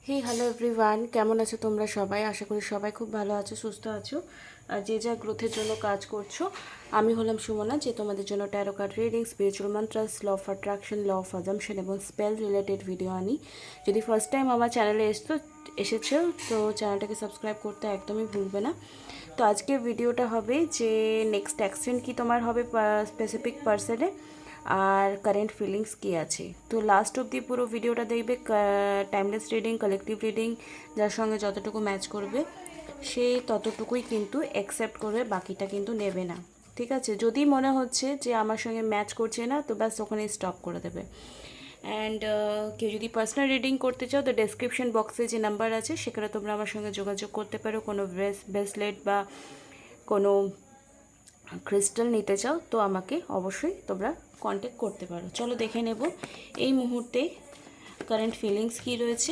হে hello everyone, কেমন আছো তোমরা সবাই? আশা করি সবাই খুব ভালো আছো, সুস্থ আছো আর যে যা গ্রোথের জন্য কাজ করছো। আমি হলাম সুমনা, যে তোমাদের জন্য tarot card reading, spiritual mantras, law of attraction, law of assumption এবং স্পেল রিলেটেড ভিডিও আনি। যদি ফার্স্ট টাইম আমার চ্যানেলে এসেছো তো চ্যানেলটাকে সাবস্ক্রাইব করতে একদমই ভুলবে না। তো আজকের ভিডিওটা হবে যে নেক্সট অ্যাকশন কি তোমার হবে স্পেসিফিক পার্সনে, আর কারেন্ট ফিলিংস কী আছে। তো লাস্ট অবধি পুরো ভিডিওটা দেখবে। টাইমলেস রিডিং, কালেকটিভ রিডিং, যার সঙ্গে যতটুকু ম্যাচ করবে সে ততটুকুই কিন্তু অ্যাকসেপ্ট করবে, বাকিটা কিন্তু নেবে না। ঠিক আছে? যদি মনে হচ্ছে যে আমার সঙ্গে ম্যাচ করছে না, তো ব্যাস ওখানেই স্টপ করে দেবে। অ্যান্ড কেউ যদি পার্সোনাল রিডিং করতে চাও তো ডেসক্রিপশন বক্সে যে নাম্বার আছে সেখানে তোমরা আমার সঙ্গে যোগাযোগ করতে পারো। কোনো ব্রেসলেট বা কোনো ক্রিস্টাল নিতে চাও তো আমাকে অবশ্যই তোমরা কন্ট্যাক্ট করতে পারো। চলো দেখে নেব এই মুহূর্তে কারেন্ট ফিলিংস কী রয়েছে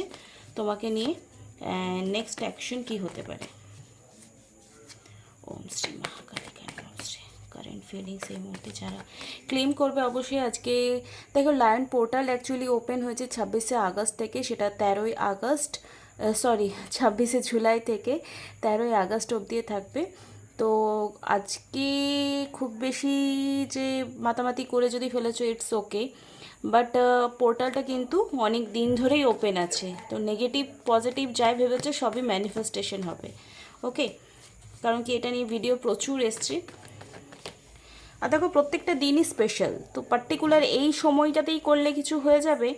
তোমাকে নিয়ে, নেক্সট অ্যাকশন কী হতে পারে। ওম শ্রী মহাকালী কারেন্ট ফিলিংস এই মুহূর্তে যারা ক্লেম করবে অবশ্যই আজকে। দেখো, লায়ন পোর্টাল অ্যাকচুয়ালি ওপেন হয়েছে 26শে আগস্ট থেকে, সেটা 13ই আগস্ট, 26শে জুলাই থেকে 13ই আগস্ট অবধি থাকবে। তো আজকে খুব বেশি যে মাতামাতি করে যদি ফেলেছো ইটস ওকে, বাট পোর্টালটা কিন্তু অনেক দিন ধরেই ওপেন আছে। তো নেগেটিভ পজিটিভ যাই ভেবেছে সবই ম্যানিফেস্টেশন হবে। ওকে, কারণ কি এটা নিয়ে ভিডিও প্রচুর এসছে। আর দেখো, প্রত্যেকটা দিনই স্পেশাল, তো পার্টিকুলার এই সময়টাতেই করলে কিছু হয়ে যাবে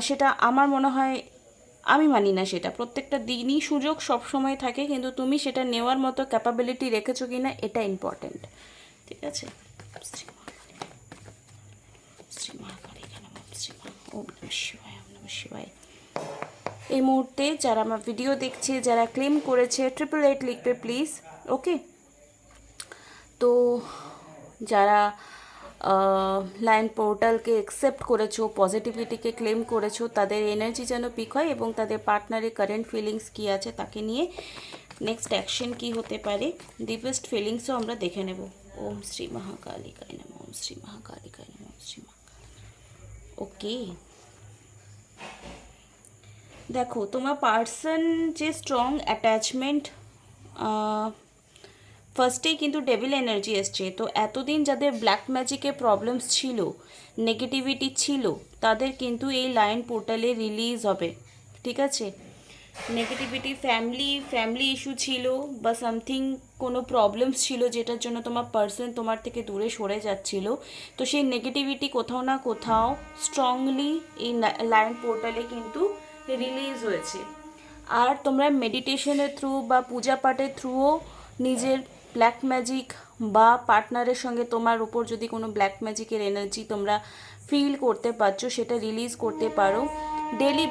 সেটা আমার মনে হয়, আমি মানি না সেটা। প্রত্যেকটা দিনই সুযোগ সব সময় থাকে, কিন্তু তুমি সেটা নেওয়ার মতো ক্যাপাবিলিটি রেখেছো কি না এটা ইম্পর্টেন্ট। ঠিক আছে? শ্রী মহাকালী শ্রী ওম নমঃ শিবায়, ওম নমঃ শিবায়। এই মুহূর্তে যারা আমার ভিডিও দেখছে, যারা ক্লেম করেছে 888 লিখবে প্লিজ। ওকে, তো যারা লাইন পোর্টালকে অ্যাকসেপ্ট করেছো, পজিটিভিটিকে ক্লেম করেছো, তাদের এনার্জি যেন পিক হয় এবং তাদের পার্টনারের কারেন্ট ফিলিংস কী আছে তাকে নিয়ে নেক্সট অ্যাকশন কী হতে পারে, ডিপেস্ট ফিলিংসও আমরা দেখে নেব। ওম শ্রী মহাকালিকায় নমঃ, ওম শ্রী মহাকালিকায় নমঃ, ওম শ্রী ওকে, দেখো তোমার পার্সন যে স্ট্রং অ্যাটাচমেন্ট, ফার্স্টেই কিন্তু ডেভিল এনার্জি এসছে। তো এতদিন যাদের ব্ল্যাক ম্যাজিকের প্রবলেমস ছিল, নেগেটিভিটি ছিল, তাদের কিন্তু এই লাইন পোর্টালে রিলিজ হবে। ঠিক আছে? নেগেটিভিটি, ফ্যামিলি ইস্যু ছিল বা সামথিং কোনো প্রবলেমস ছিল যেটার জন্য তোমার পার্সন তোমার থেকে দূরে সরে যাচ্ছিল, তো সেই নেগেটিভিটি কোথাও না কোথাও স্ট্রংলি এই লাইন পোর্টালে কিন্তু রিলিজ হয়েছে। আর তোমরা মেডিটেশনের থ্রু বা পূজা পাঠের থ্রুও নিজের ব্ল্যাক ম্যাজিক বা পার্টনারের সঙ্গে তোমার উপর যদি কোনো ব্ল্যাক ম্যাজিকের এনার্জি তোমরা ফিল করতে পারছো সেটা রিলিজ করতে পারো। ডেলি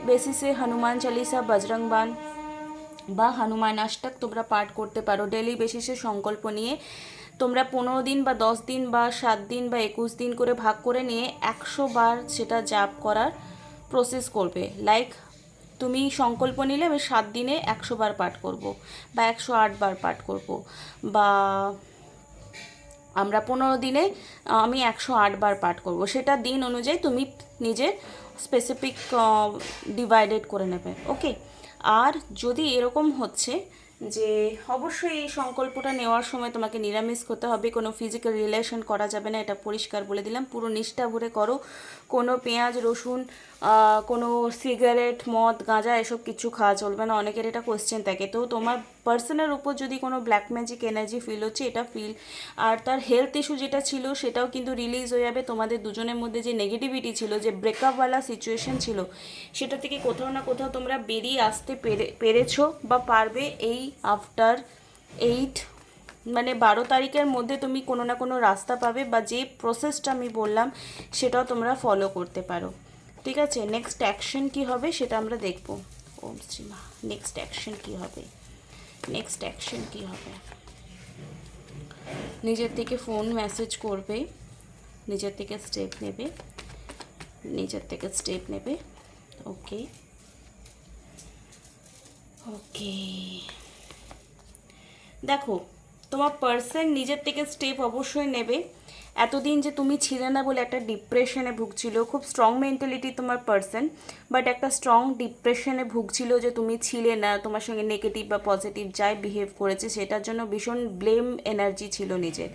বেসিসে হনুমান চালিসা, বজরং বান বা হনুমান অষ্টক তোমরা পাঠ করতে পারো। ডেলি বেসিসে সংকল্প নিয়ে তোমরা 15 দিন বা 10 দিন বা 7 দিন বা 21 দিন করে ভাগ করে নিয়ে 100 বার সেটা জাপ করার প্রসেস করবে। লাইক তুমি সংকল্প নিলে আমি 7 দিনে 100 বার পাঠ করব বা 108 বার পাঠ করব, বা আমরা 15 দিনে আমি 108 বার পাঠ করব। সেটা দিন অনুযায়ী তুমি নিজের স্পেসিফিক ডিভাইডেড করে নেবে। ওকে, আর যদি এরকম হচ্ছে যে অবশ্যই এই সংকল্পটা নেওয়ার সময় তোমাকে নিরামিষ হতে হবে, কোনো ফিজিক্যাল রিলেশন করা যাবে না, এটা পরিষ্কার বলে দিলাম। পুরো নিষ্ঠা ভরে করো, কোনো পেঁয়াজ রসুন, কোনো সিগারেট, মদ, গাঁজা এসব কিছু খাওয়া চলবে না। অনেকের এটা কোয়েশ্চেন থাকে। তো তোমার পার্সনের উপর যদি কোনো ব্ল্যাক ম্যাজিক এনার্জি ফিল হচ্ছে, এটা ফিল, আর তার হেলথ ইস্যু যেটা ছিল সেটাও কিন্তু রিলিজ হয়ে যাবে। তোমাদের দুজনের মধ্যে যে নেগেটিভিটি ছিল, যে ব্রেকআপওয়ালা সিচুয়েশন ছিল, সেটা থেকে কোথাও না কোথাও তোমরা বেরিয়ে আসতে পেরেছো বা পারবে। এই আফটার 8 মানে 12 তারিখের মধ্যে তুমি কোনো না কোনো রাস্তা পাবে, বা যে প্রসেসটা আমি বললাম সেটাও তোমরা ফলো করতে পারো। ঠিক আছে? নেক্সট অ্যাকশন কী হবে সেটা আমরা দেখব। ওম শ্রী মা, নেক্সট অ্যাকশন কী হবে, নেক্সট অ্যাকশন কী হবে। নিজের থেকে ফোন মেসেজ করবে, নিজের থেকে স্টেপ নেবে, নিজের থেকে স্টেপ নেবে। ওকে, ওকে, দেখো তোমার পার্সন নিজের থেকে স্টেপ অবশ্যই নেবে। এতদিন যে তুমি ছিলে না বলে একটা ডিপ্রেশনে ভুগছিল, খুব স্ট্রং মেন্টালিটি তোমার পার্সন, বাট একটা স্ট্রং ডিপ্রেশনে ভুগছিল যে তুমি ছিলে না, তোমার সঙ্গে নেগেটিভ বা পজিটিভ যাই বিহেভ করেছে সেটার জন্য ভীষণ ব্লেম এনার্জি ছিল নিজের।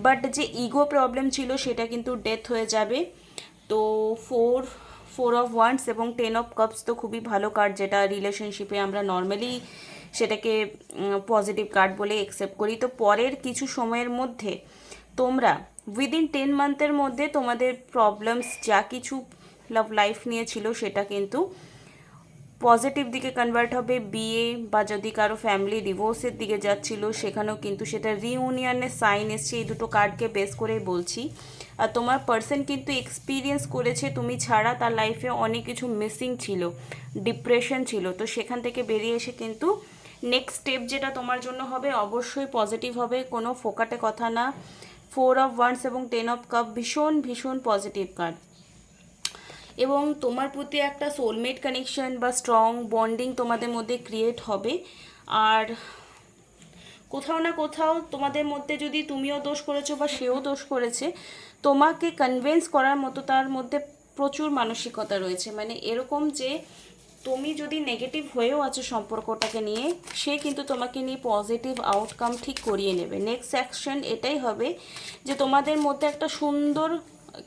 বাট যে ইগো প্রবলেম ছিল সেটা কিন্তু ডেথ হয়ে যাবে। তো ফোর অফ ওয়ান্স এবং 10 অফ কাপস তো খুবই ভালো কার্ড, যেটা রিলেশনশিপে আমরা নর্মালি সেটাকে পজিটিভ কার্ড বলে অ্যাকসেপ্ট করি। তো পরের কিছু সময়ের মধ্যে তোমরা উইদিন 10 মান্থের মধ্যে তোমাদের প্রবলেমস যা কিছু লাভ লাইফ নিয়ে ছিল সেটা কিন্তু পজিটিভ দিকে কনভার্ট হবে। বিয়ে বা যদি কারো ফ্যামিলি ডিভোর্সের দিকে যাচ্ছিল সেখানেও কিন্তু সেটা রিউনিয়নের সাইন এসছে। এই দুটো কার্ডকে বেস করেই বলছি। আর তোমার পার্সন কিন্তু এক্সপিরিয়েন্স করেছে তুমি ছাড়া তার লাইফে অনেক কিছু মিসিং ছিল, ডিপ্রেশন ছিল, তো সেখান থেকে বেরিয়ে এসে কিন্তু নেক্সট স্টেপ যেটা তোমার জন্য হবে অবশ্যই পজিটিভ হবে, কোনো ফোকাটে কথা না। 4 অফ ওয়ান্স এবং 10 অফ কাপ ভীষণ ভীষণ পজিটিভ কার্ড, এবং তোমার প্রতি একটা সোলমেট কানেকশন বা স্ট্রং বন্ডিং তোমাদের মধ্যে ক্রিয়েট হবে। আর কোথাও না কোথাও তোমাদের মধ্যে যদি তুমিও দোষ করেছো বা সেও দোষ করেছে, তোমাকে কনভিন্স করার মতো তার মধ্যে প্রচুর মানসিকতা রয়েছে। মানে এরকম যে তুমি যদি নেগেটিভ হয়েও আছো সম্পর্কটাকে নিয়ে, সে কিন্তু তোমাকে নিয়ে পজিটিভ আউটকাম ঠিক করিয়ে নেবে। নেক্সট অ্যাকশন এটাই হবে যে তোমাদের মধ্যে একটা সুন্দর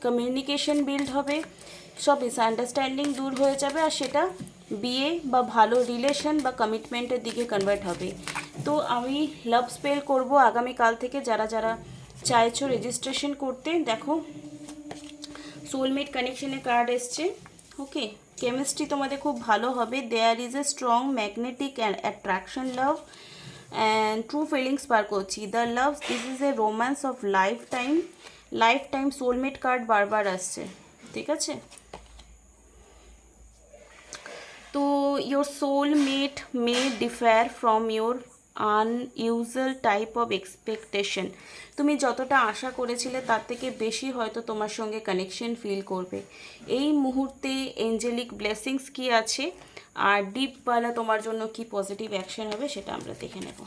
কমিউনিকেশন বিল্ড হবে, সব মিসআন্ডারস্ট্যান্ডিং দূর হয়ে যাবে, আর সেটা বিয়ে বা ভালো রিলেশন বা কমিটমেন্টের দিকে কনভার্ট হবে। তো আমি লাভ স্পেল করব আগামীকাল থেকে। যারা যারা চাইছো রেজিস্ট্রেশন করতে, দেখো সোলমেট কানেকশনের কার্ড এসছে। ওকে, কেমিস্ট্রি তোমাদের খুব ভালো হবে। There is a strong magnetic attraction love and true feelings পার করছি। The love this is a romance of lifetime soulmate card বারবার আসছে, ঠিক আছে। তো your soulmate may differ from your unusual type of expectation. তুমি যতটা আশা করেছিলে তার থেকে বেশি হয়তো তোমার সঙ্গে কানেকশন ফিল করবে এই মুহূর্তে। এঞ্জেলিক ব্লেসিংস কি আছে আর ডিপওয়ালা তোমার জন্য কি পজিটিভ অ্যাকশন হবে সেটা আমরা দেখে নেব।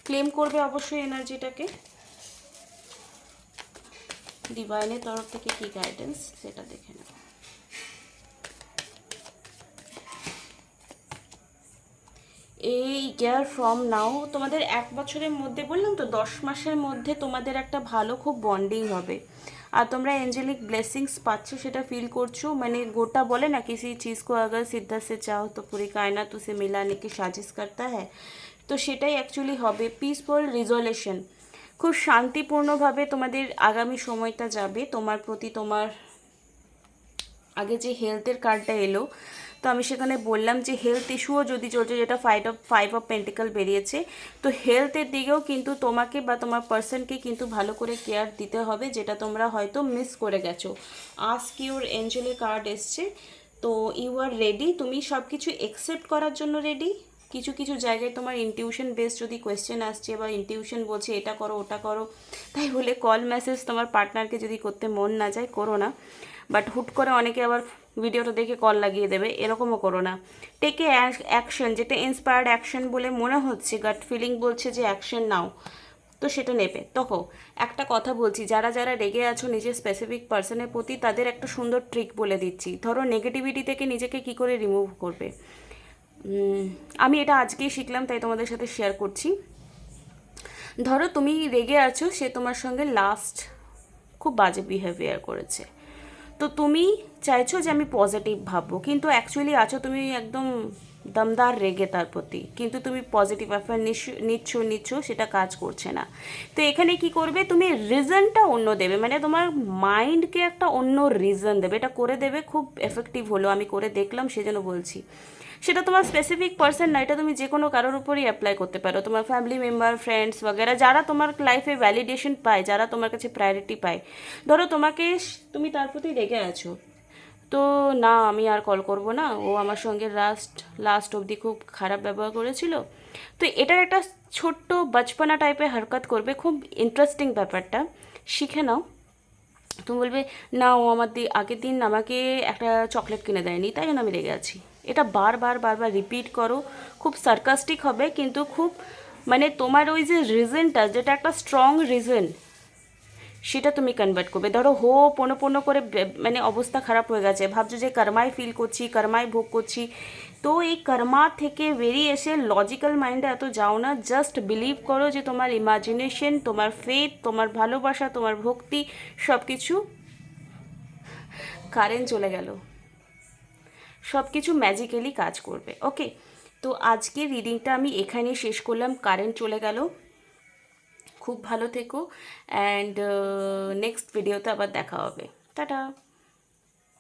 ক্লেম করবে অবশ্যই এনার্জিটাকে, ডিভাইনের তরফ থেকে কি গাইডেন্স সেটা দেখে নেব। এই ইয়ার ফ্রম নাও তোমাদের 1 বছরের মধ্যে, বললাম তো 10 মাসের মধ্যে তোমাদের একটা ভালো খুব বন্ডিং হবে। আর তোমরা এঞ্জেলিক ব্লেসিংস পাচ্ছ সেটা ফিল করছো। মানে গোটা বলে না কিসি চিজ কো আগার সিদ্ধা সে চাও তো পুরি কায়নাত উসে মিলানে কি সাজিশ করতা হ্যায়, তো সেটাই অ্যাকচুয়ালি হবে। পিসফুল রিজলিউশন, খুব শান্তিপূর্ণভাবে তোমাদের আগামী সময়টা যাবে। তোমার প্রতি তোমার আগে যে হেলথের কার্ডটা এলো, তো আমি সেখানে বললাম যে হেলথ ইস্যুও যদি চলছে, যেটা ফাইভ অফ পেন্টিকল বেরিয়েছে, তো হেলথের দিকেও কিন্তু তোমাকে বা তোমার পার্সনকে কিন্তু ভালো করে কেয়ার দিতে হবে, যেটা তোমরা হয়তো মিস করে গেছো। আস্ক ইউর এঞ্জেলের কার্ড এসছে, তো ইউ আর রেডি, তুমি সব কিছু অ্যাকসেপ্ট করার জন্য রেডি। কিছু কিছু জায়গায় তোমার ইনটিউশন বেস যদি কোয়েশ্চেন আসছে বা ইনটিউশন বলছে এটা করো ওটা করো, তাই বলে কল মেসেজ তোমার পার্টনারকে যদি করতে মন না যায় করো না। বাট হুট করে অনেকে আবার ভিডিওটা দেখে কল লাগিয়ে দেবে, এরকমও করো না। টেকে অ্যাকশন, যেটা ইন্সপায়ার্ড অ্যাকশন বলে মনে হচ্ছে, গাট ফিলিং বলছে যে অ্যাকশন নাও, তো সেটা নেবে। তখন একটা কথা বলছি, যারা যারা রেগে আছো নিজের স্পেসিফিক পার্সনের প্রতি, তাদের একটা সুন্দর ট্রিক বলে দিচ্ছি। ধরো নেগেটিভিটি থেকে নিজেকে কি করে রিমুভ করবে, আমি এটা আজকেই শিখলাম তাই তোমাদের সাথে শেয়ার করছি। ধরো তুমি রেগে আছো, সে তোমার সঙ্গে লাস্ট খুব বাজে বিহেভিয়ার করেছে, তো তুমি চাইছো যে আমি পজিটিভ ভাববো, কিন্তু অ্যাকচুয়ালি আছো তুমি একদম দমদার রেগে তার প্রতি, কিন্তু তুমি পজিটিভ অ্যাফেয়ার নিচ্ছ সেটা কাজ করছে না। তো এখানে কি করবে, তুমি রিজনটা অন্য দেবে, মানে তোমার মাইন্ডকে একটা অন্য রিজন দেবে। এটা করে দেবে, খুব এফেক্টিভ হলো, আমি করে দেখলাম সেজন্য বলছি। সেটা তোমার স্পেসিফিক পার্সন না, এটা তুমি যে কোনো কারোর উপরই অ্যাপ্লাই করতে পারো। তোমার ফ্যামিলি মেম্বার, ফ্রেন্ডস বগেরা, যারা তোমার লাইফে ভ্যালিডেশন পায়, যারা তোমার কাছে প্রায়োরিটি পায়। ধরো তুমি তার প্রতি রেগে আছো, তো না আমি আর কল করব না, ও আমার সঙ্গে লাস্ট অবধি খুব খারাপ ব্যবহার করেছিল। তো এটার একটা ছোট্ট বচপনা টাইপের হরকত করবে, খুব ইন্টারেস্টিং ব্যাপারটা শিখে নাও। তুমি বলবে না ও আগের দিন আমাকে একটা চকলেট কিনে দেয়নি, তাই জন্য আমি রেগে আছি। এটা বারবার রিপিট করো, খুব সার্কাস্টিক হবে, কিন্তু খুব মানে তোমার ওই যে রিজনটা, যেটা একটা স্ট্রং রিজন, সেটা তুমি কনভার্ট করবে। ধরো হো পনো পনো করে মানে অবস্থা খারাপ হয়ে গেছে, ভাবছো যে কর্মায় ফিল করছি, কর্মায় ভোগ করছি, তো এই কর্মা থেকে বেরিয়ে এসে লজিক্যাল মাইন্ডে এত যাও না, জাস্ট বিলিভ করো যে তোমার ইমাজিনেশন, তোমার ফেথ, তোমার ভালোবাসা, তোমার ভক্তি সব কিছু, কারেন্ট চলে গেল, সব কিছু ম্যাজিক্যালি কাজ করবে। ওকে, তো আজকে রিডিংটা আমি এখানেই শেষ করলাম, কারেন্ট চলে গেল। খুব ভালো থেকো, অ্যান্ড নেক্সট ভিডিওতে আবার দেখা হবে। টাটা।